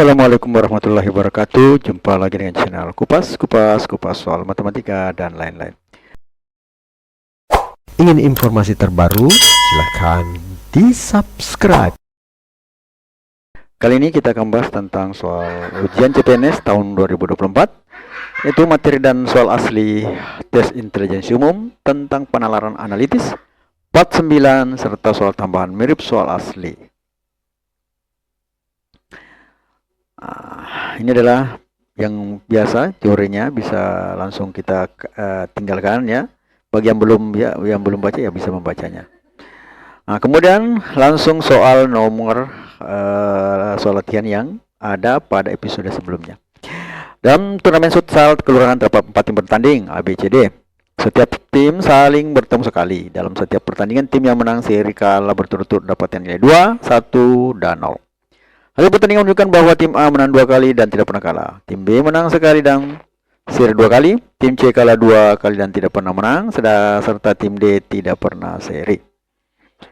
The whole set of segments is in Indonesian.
Assalamualaikum warahmatullahi wabarakatuh. Jumpa lagi dengan channel Kupas soal matematika dan lain-lain. Ingin informasi terbaru? Silahkan di-subscribe. Kali ini kita akan bahas tentang soal ujian CPNS tahun 2024, yaitu materi dan soal asli tes intelijensi umum tentang penalaran analitis, part 9, serta soal tambahan mirip soal asli. Ini adalah yang biasa, teorinya bisa langsung kita tinggalkan ya. Bagi yang belum baca ya bisa membacanya. Kemudian langsung soal nomor soal latihan yang ada pada episode sebelumnya. Dalam turnamen futsal kelurahan terdapat 4 tim bertanding A, B, C, D. Setiap tim saling bertemu sekali. Dalam setiap pertandingan tim yang menang seri kalah berturut-turut dapatkan nilai 2, 1, dan 0. Hasil pertandingan menunjukkan bahwa tim A menang 2 kali dan tidak pernah kalah. Tim B menang sekali dan seri 2 kali. Tim C kalah 2 kali dan tidak pernah menang. Serta tim D tidak pernah seri.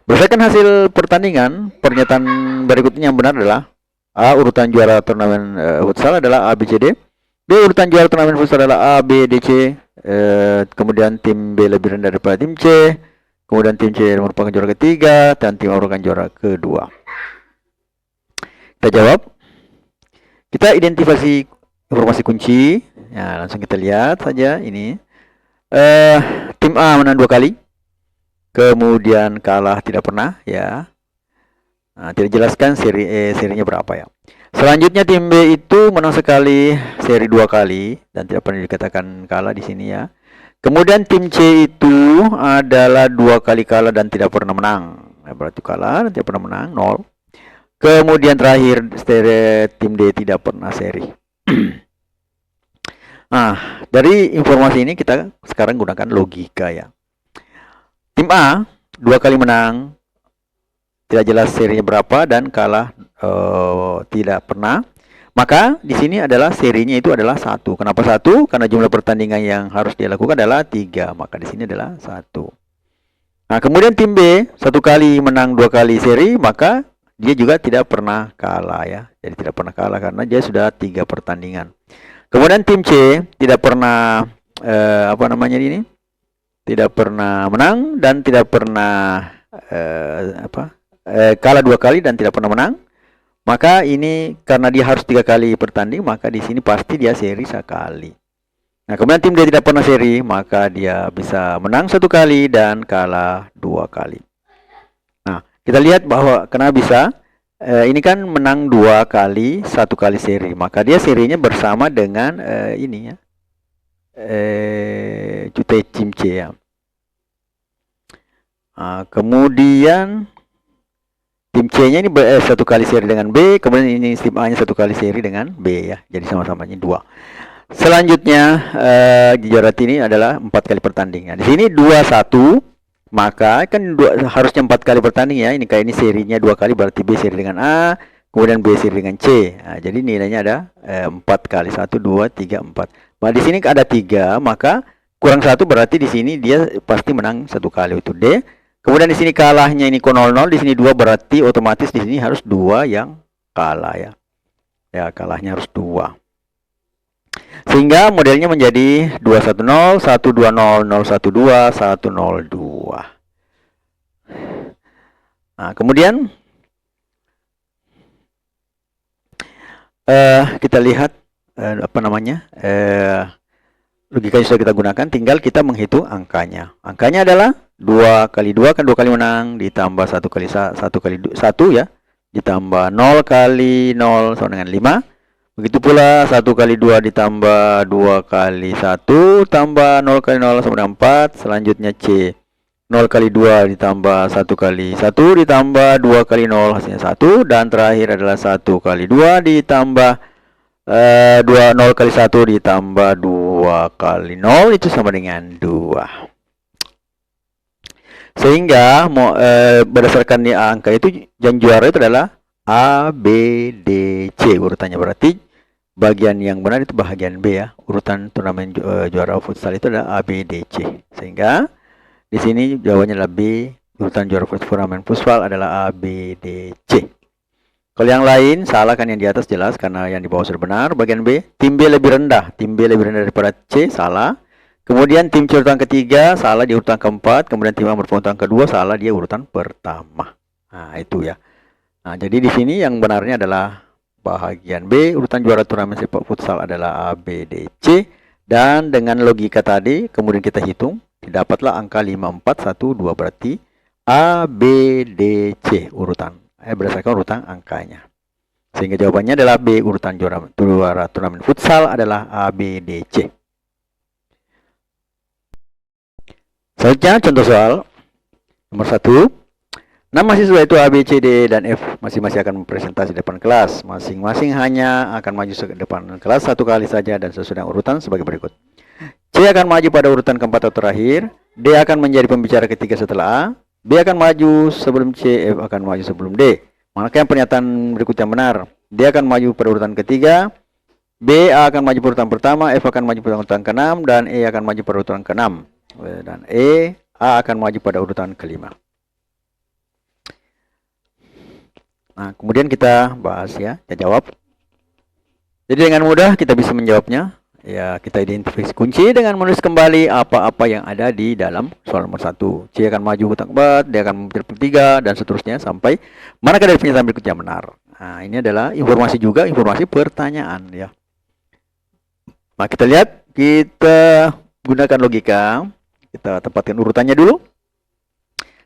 Berdasarkan hasil pertandingan, pernyataan berikutnya yang benar adalah A. Urutan juara turnamen futsal adalah A, B, C, D. B. Urutan juara turnamen futsal adalah A, B, D, C. Kemudian tim B lebih rendah daripada tim C. Kemudian tim C merupakan juara ketiga dan tim A merupakan juara kedua. Kita jawab. Kita identifikasi informasi kunci. Ya, langsung kita lihat saja ini. Tim A menang 2 kali. Kemudian kalah tidak pernah ya. Tidak jelaskan serinya berapa ya. Selanjutnya tim B itu menang sekali, seri 2 kali dan tidak pernah dikatakan kalah di sini ya. Kemudian tim C itu adalah 2 kali kalah dan tidak pernah menang. Berarti kalah dan tidak pernah menang 0. Kemudian terakhir tim D tidak pernah seri. Dari informasi ini kita sekarang gunakan logika ya. Tim A 2 kali menang, tidak jelas serinya berapa dan kalah tidak pernah. Maka di sini adalah serinya itu adalah 1. Kenapa 1? Karena jumlah pertandingan yang harus dia lakukan adalah 3. Maka di sini adalah 1. Kemudian tim B 1 kali menang 2 kali seri, maka dia juga tidak pernah kalah ya. Jadi tidak pernah kalah karena dia sudah 3 pertandingan. Kemudian tim C tidak pernah tidak pernah menang dan tidak pernah kalah 2 kali dan tidak pernah menang. Maka ini karena dia harus 3 kali bertanding, maka di sini pasti dia seri sekali. Kemudian tim D tidak pernah seri, maka dia bisa menang 1 kali dan kalah 2 kali. Kita lihat bahwa karena bisa ini kan menang 2 kali, 1 kali seri, maka dia serinya bersama dengan ini ya, tim C ya. Kemudian tim C-nya ini 1 kali seri dengan B, kemudian ini tim A-nya 1 kali seri dengan B ya, jadi sama-samanya 2. Selanjutnya juara ini adalah 4 kali pertandingan. Di sini 2-1. Maka kan harusnya 4 kali bertanding ya. Ini kayak ini serinya 2 kali, berarti B seri dengan A, kemudian B seri dengan C. Jadi nilainya ada 4 kali 1, 2, 3, 4. Nah di sini ada 3, maka kurang 1 berarti di sini dia pasti menang 1 kali, itu D. Kemudian di sini kalahnya ini 0-0, di sini 2 berarti otomatis di sini harus 2 yang kalah ya. Ya, kalahnya harus 2. Sehingga modelnya menjadi 210, 120, 012, 102. Kemudian kita lihat logika yang sudah kita gunakan, tinggal kita menghitung angkanya. Angkanya adalah 2 kali 2 kan 2 kali menang, ditambah 1 kali 1 ya, ditambah 0 kali 0 sama dengan 5. Begitu pula 1 kali 2 ditambah 2 kali 1 tambah 0 kali 0 sama dengan 4. Selanjutnya C 0 kali 2 ditambah 1 kali 1 ditambah 2 kali 0 hasilnya 1. Dan terakhir adalah 1 kali 2 ditambah 0 kali 1 ditambah 2 kali 0 itu sama dengan 2. Sehingga berdasarkan angka itu yang juara itu adalah A, B, D, C urutannya. Berarti bagian yang benar itu bagian B ya. Urutan turnamen juara futsal itu adalah A, B, D, C. Sehingga di sini jawabannya adalah B. Urutan juara turnamen futsal adalah A, B, D, C. Kalau yang lain salah kan, yang di atas jelas karena yang di bawah sudah benar. Bagian B, tim B lebih rendah. Tim B lebih rendah daripada C, salah. Kemudian tim C urutan ketiga, salah di urutan keempat. Kemudian tim A urutan kedua, salah dia urutan pertama. Nah, itu ya. Nah, jadi di sini yang benarnya adalah bahagian B, urutan juara turnamen sepak futsal adalah A, B, D, C. Dan dengan logika tadi, kemudian kita hitung, dapatlah angka 5, 4, 1, 2, berarti A, B, D, C urutan. Berdasarkan urutan angkanya. Sehingga jawabannya adalah B, urutan juara turnamen futsal adalah A, B, D, C. Selanjutnya contoh soal nomor 1. 6 mahasiswa itu A, B, C, D, dan F masing-masing akan presentasi di depan kelas. Masing-masing hanya akan maju ke depan kelas satu kali saja dan sesuai urutan sebagai berikut. C akan maju pada urutan keempat atau terakhir. D akan menjadi pembicara ketiga setelah A. B akan maju sebelum C, F akan maju sebelum D. Maka yang pernyataan berikut yang benar. D akan maju pada urutan ketiga, B A akan maju pada urutan pertama, F akan maju pada urutan ke-6, dan E akan maju pada urutan ke-6. Dan A akan maju pada urutan ke-5. Nah, kemudian kita bahas ya, kita jawab. Jadi dengan mudah kita bisa menjawabnya. Ya, kita identifikasi kunci dengan menulis kembali apa-apa yang ada di dalam soal nomor 1. C akan maju ke keempat, D akan menjadi ketiga, dan seterusnya sampai manakah dari pernyataan berikutnya benar. Nah, ini adalah informasi juga, informasi pertanyaan ya. Nah, kita lihat, kita gunakan logika. Kita tempatkan urutannya dulu.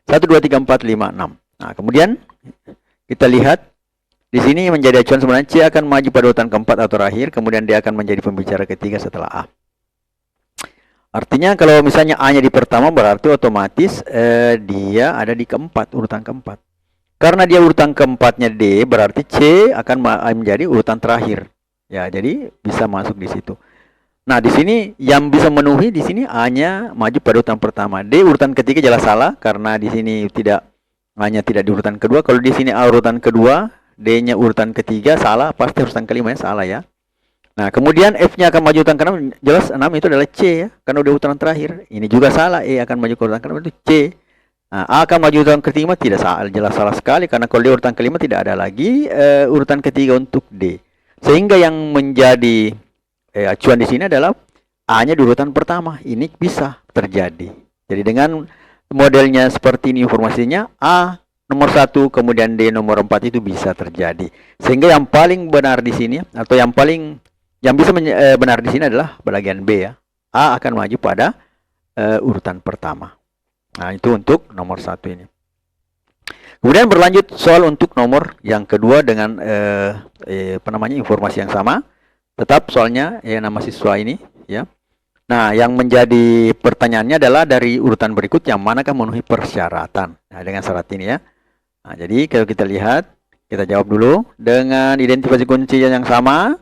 1, 2, 3, 4, 5, 6. Nah, kemudian kita lihat di sini menjadi acuan sebenarnya C akan maju pada urutan keempat atau terakhir, kemudian dia akan menjadi pembicara ketiga setelah A. Artinya kalau misalnya A-nya di pertama berarti otomatis dia ada di keempat, urutan keempat. Karena dia urutan keempatnya D, berarti C akan menjadi urutan terakhir. Ya, jadi bisa masuk di situ. Nah, di sini yang bisa memenuhi di sini A-nya maju pada urutan pertama. D urutan ketiga jelas salah karena di sini A-nya tidak di urutan kedua. Kalau di sini A urutan kedua, D-nya urutan ketiga, salah, pasti urutan kelima ya, salah ya. Nah, kemudian F-nya akan maju urutan ke-6, jelas 6 itu adalah C ya, karena udah urutan terakhir. Ini juga salah, E akan maju ke urutan ke-6 itu C. Nah, A akan maju urutan kelima, tidak salah, jelas salah sekali, karena kalau di urutan kelima tidak ada lagi urutan ketiga untuk D. Sehingga yang menjadi acuan di sini adalah A-nya di urutan pertama, ini bisa terjadi. Jadi dengan modelnya seperti ini informasinya, A nomor 1, kemudian D nomor 4 itu bisa terjadi. Sehingga yang paling benar di sini atau yang bisa benar di sini adalah bagian B ya. A akan maju pada urutan pertama. Nah, itu untuk nomor 1 ini. Kemudian berlanjut soal untuk nomor yang kedua dengan informasi yang sama. Tetap soalnya nama siswa ini ya. Nah, yang menjadi pertanyaannya adalah dari urutan berikut yang manakah memenuhi persyaratan. Nah, dengan syarat ini ya. Nah, jadi kalau kita lihat, kita jawab dulu dengan identifikasi kuncinya yang sama.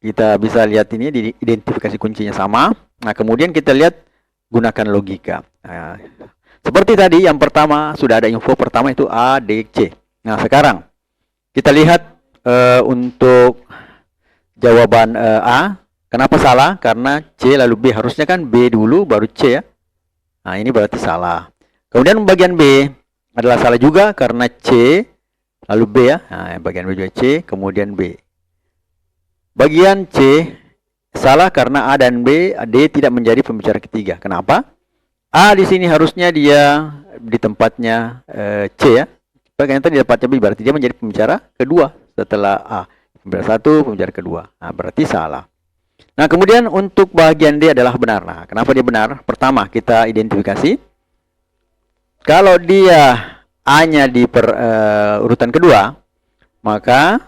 Kita bisa lihat ini di identifikasi kuncinya sama. Nah, kemudian kita lihat gunakan logika. Nah, seperti tadi yang pertama sudah ada info pertama itu A, D, C. Nah, sekarang kita lihat untuk jawaban A. Kenapa salah? Karena C lalu B. Harusnya kan B dulu baru C ya. Nah, ini berarti salah. Kemudian bagian B adalah salah juga karena C lalu B ya. Nah, bagian B juga C, kemudian B. Bagian C salah karena A dan B, D tidak menjadi pembicara ketiga. Kenapa? A di sini harusnya dia di tempatnya C ya. Bagian tadi di tempatnya B berarti dia menjadi pembicara kedua setelah A. Pembicara 1, pembicara kedua. Nah, berarti salah. Nah, kemudian untuk bagian D adalah benar. Nah, kenapa dia benar? Pertama, kita identifikasi. Kalau dia A-nya di urutan kedua, maka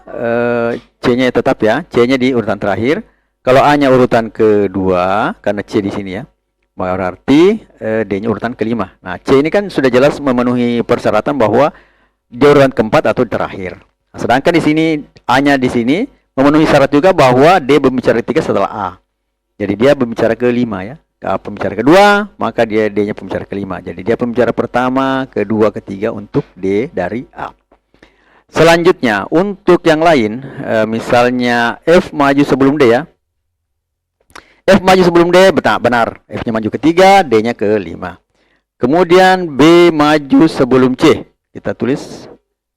C-nya tetap ya, C-nya di urutan terakhir. Kalau A-nya urutan kedua, karena C di sini ya, berarti D-nya urutan kelima. Nah, C ini kan sudah jelas memenuhi persyaratan bahwa dia urutan keempat atau terakhir. Nah, sedangkan di sini A-nya di sini memenuhi syarat juga bahwa D berbicara ketiga setelah A. Jadi dia berbicara kelima ya. Pembicara kedua, maka dia D-nya pembicara kelima. Jadi dia pembicara pertama, kedua, ketiga untuk D dari A. Selanjutnya, untuk yang lain, misalnya F maju sebelum D ya. F maju sebelum D, benar. F-nya maju ketiga, D-nya kelima. Kemudian B maju sebelum C. Kita tulis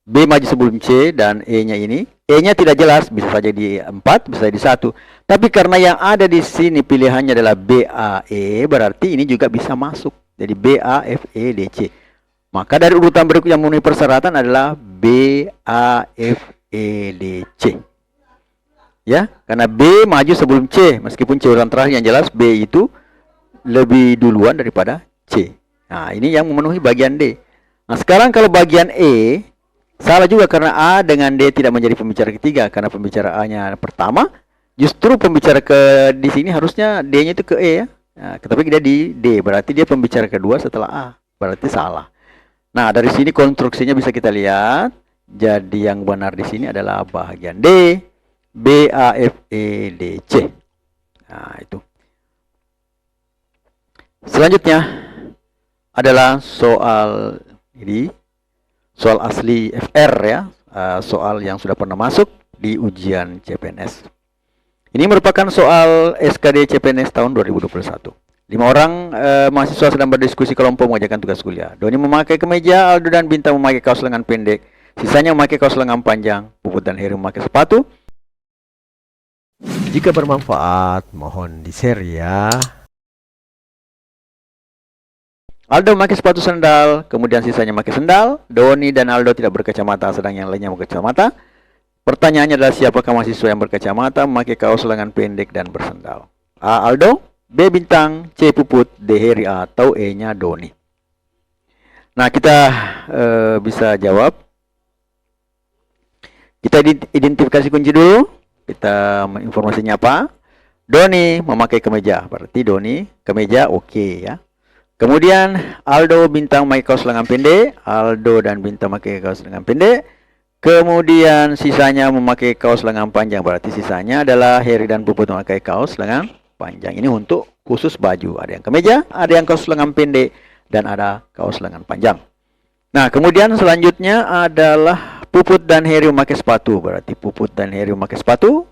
B maju sebelum C dan E-nya ini. E-nya tidak jelas, bisa saja di 4, bisa di 1. Tapi karena yang ada di sini pilihannya adalah B, A, E, berarti ini juga bisa masuk. Jadi B, A, F, E, D, C. Maka dari urutan berikut yang memenuhi persyaratan adalah B, A, F, E, D, C. Ya, karena B maju sebelum C, meskipun C urutan terakhir yang jelas B itu lebih duluan daripada C. Nah, ini yang memenuhi bagian D. Nah, sekarang kalau bagian E, salah juga karena A dengan D tidak menjadi pembicara ketiga, karena pembicara A-nya pertama, justru pembicara di sini harusnya D-nya itu ke E ya. Nah, tapi dia di D, berarti dia pembicara kedua setelah A, berarti salah. Nah, dari sini konstruksinya bisa kita lihat. Jadi yang benar di sini adalah bagian D, B, A, F, E, D, C. Nah, itu. Selanjutnya adalah soal ini, soal asli FR ya, soal yang sudah pernah masuk di ujian CPNS. Ini merupakan soal SKD CPNS tahun 2021. 5 orang mahasiswa sedang berdiskusi kelompok mengerjakan tugas kuliah. Doni memakai kemeja, Aldo dan Bintang memakai kaos lengan pendek, sisanya memakai kaos lengan panjang, Puput dan Heri memakai sepatu. Jika bermanfaat, mohon di-share ya. Aldo memakai sepatu sandal, kemudian sisanya memakai sandal. Doni dan Aldo tidak berkacamata, sedang yang lainnya berkacamata. Pertanyaannya adalah siapakah mahasiswa yang berkacamata, memakai kaos lengan pendek dan bersandal? A. Aldo, B. Bintang, C. Puput, D. Heri, atau E-nya Doni. Nah, kita bisa jawab. Kita identifikasi kunci dulu. Kita informasinya apa? Doni memakai kemeja, berarti Doni kemeja oke ya. Kemudian Aldo, Bintang memakai kaos lengan pendek. Aldo dan Bintang memakai kaos lengan pendek. Kemudian sisanya memakai kaos lengan panjang. Berarti sisanya adalah Heri dan Puput memakai kaos lengan panjang. Ini untuk khusus baju. Ada yang kemeja, ada yang kaos lengan pendek, dan ada kaos lengan panjang. Nah, kemudian selanjutnya adalah Puput dan Heri memakai sepatu. Berarti Puput dan Heri memakai sepatu.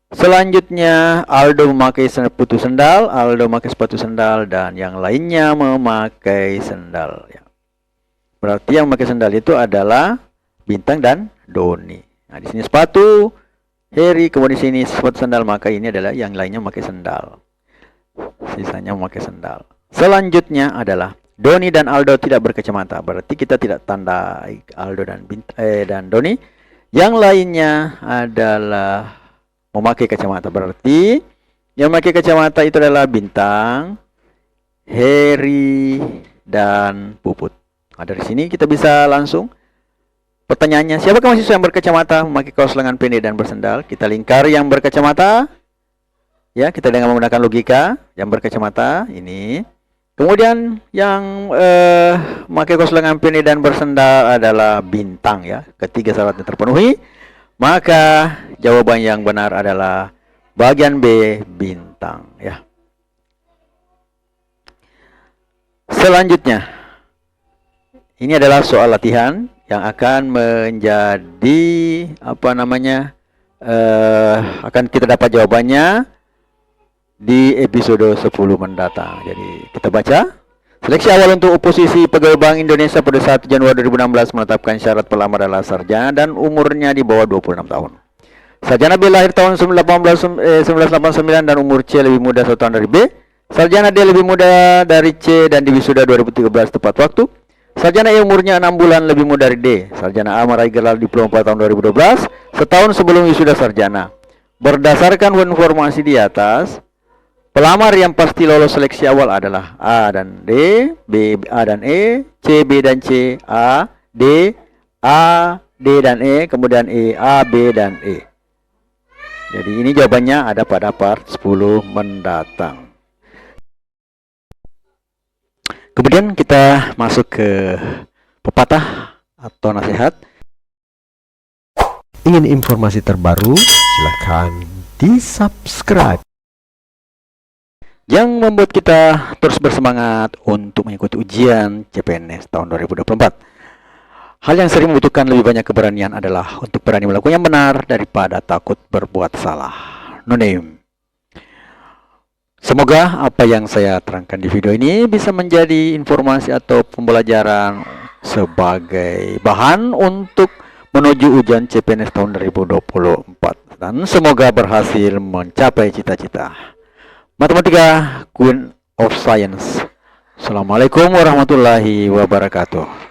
Selanjutnya Aldo memakai sepatu sandal, Aldo memakai sepatu sandal, dan yang lainnya memakai sandal. Ya. Berarti yang memakai sandal itu adalah Bintang dan Doni. Nah, di sini sepatu Heri, kemudian di sini sepatu sandal, maka ini adalah yang lainnya memakai sandal. Sisanya memakai sandal. Selanjutnya adalah Doni dan Aldo tidak berkacamata. Berarti kita tidak tanda Aldo dan Doni. Yang lainnya adalah memakai kacamata, berarti yang memakai kacamata itu adalah Bintang, Heri, dan Puput. Nah, dari sini kita bisa langsung pertanyaannya, siapakah mahasiswa yang berkacamata, memakai kaos lengan pendek dan bersandal? Kita lingkari yang berkacamata. Ya, kita dengan menggunakan logika, yang berkacamata ini. Kemudian yang memakai kaos lengan pendek dan bersandal adalah Bintang ya. Ketiga syaratnya terpenuhi. Maka jawaban yang benar adalah bagian B, Bintang ya. Selanjutnya, ini adalah soal latihan yang akan menjadi akan kita dapat jawabannya di episode 10 mendatang. Jadi kita baca. Seleksi awal untuk oposisi pegawai Bank Indonesia pada 1 Januari 2016 menetapkan syarat pelamar adalah sarjana dan umurnya di bawah 26 tahun. Sarjana B lahir tahun 1989 dan umur C lebih muda 1 tahun dari B. Sarjana D lebih muda dari C dan diwisuda 2013 tepat waktu. Sarjana E umurnya 6 bulan lebih muda dari D. Sarjana A meraih gelar diploma pada tahun 2012, setahun sebelum wisuda sarjana. Berdasarkan informasi di atas, pelamar yang pasti lolos seleksi awal adalah A dan D, B, A dan E, C, B dan C, A, D, A, D dan E, kemudian E, A, B dan E. Jadi ini jawabannya ada pada part 10 mendatang. Kemudian kita masuk ke pepatah atau nasihat. Ingin informasi terbaru? Silakan di-subscribe. Yang membuat kita terus bersemangat untuk mengikuti ujian CPNS tahun 2024. Hal yang sering membutuhkan lebih banyak keberanian adalah untuk berani melakukan yang benar daripada takut berbuat salah. No name. Semoga apa yang saya terangkan di video ini bisa menjadi informasi atau pembelajaran sebagai bahan untuk menuju ujian CPNS tahun 2024 dan semoga berhasil mencapai cita-cita. Matematika Queen of Science. Assalamualaikum warahmatullahi wabarakatuh.